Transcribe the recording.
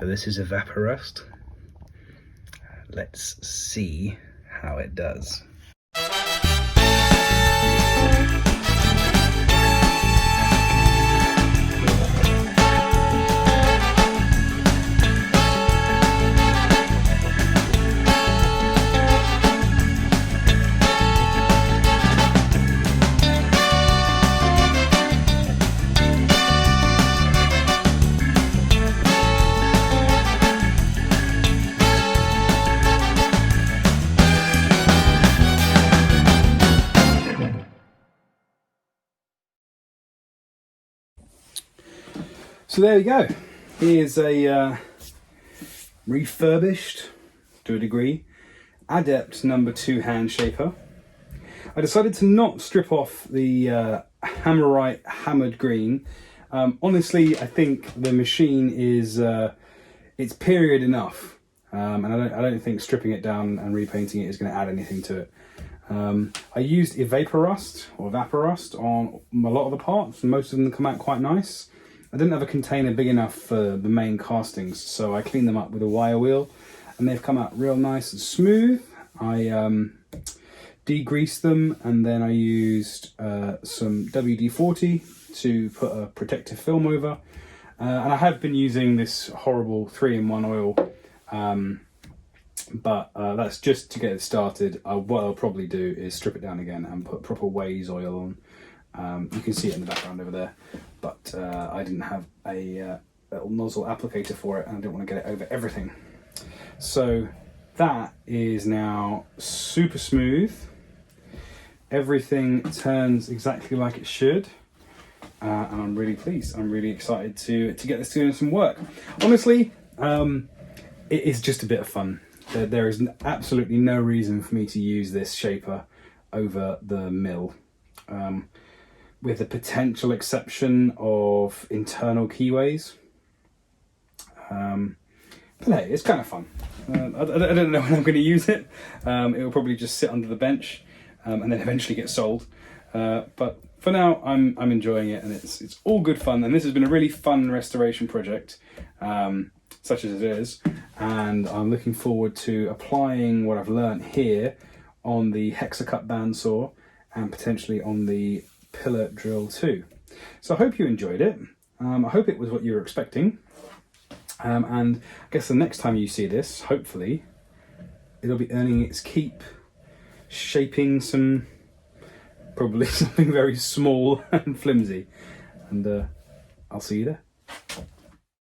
So this is Evaporust. Let's see how it does. So there you go. Here's a refurbished, to a degree, Adept No.2 Hand shaper. I decided to not strip off the Hammerite hammered green. Honestly, I think the machine is it's period enough, and I don't think stripping it down and repainting it is going to add anything to it. I used Evaporust on a lot of the parts, and most of them come out quite nice. I didn't have a container big enough for the main castings, so I cleaned them up with a wire wheel, and they've come out real nice and smooth. I degreased them, and then I used some WD-40 to put a protective film over. And I have been using this horrible 3-in-1 oil, but that's just to get it started. What I'll probably do is strip it down again and put proper Waze oil on. You can see it in the background over there, but I didn't have a little nozzle applicator for it, and I didn't want to get it over everything. So that is now super smooth. Everything turns exactly like it should, and I'm really pleased. I'm really excited to get this doing some work. Honestly, it is just a bit of fun. There is absolutely no reason for me to use this shaper over the mill. With the potential exception of internal keyways. But hey, it's kind of fun. I don't know when I'm going to use it. It will probably just sit under the bench and then eventually get sold. But for now, I'm enjoying it, and it's all good fun. And this has been a really fun restoration project, such as it is. And I'm looking forward to applying what I've learned here on the Hexacut bandsaw and potentially on the pillar drill too. So I hope you enjoyed it. I hope it was what you were expecting. And I guess the next time you see this, hopefully, it'll be earning its keep, shaping probably something very small and flimsy. And I'll see you there.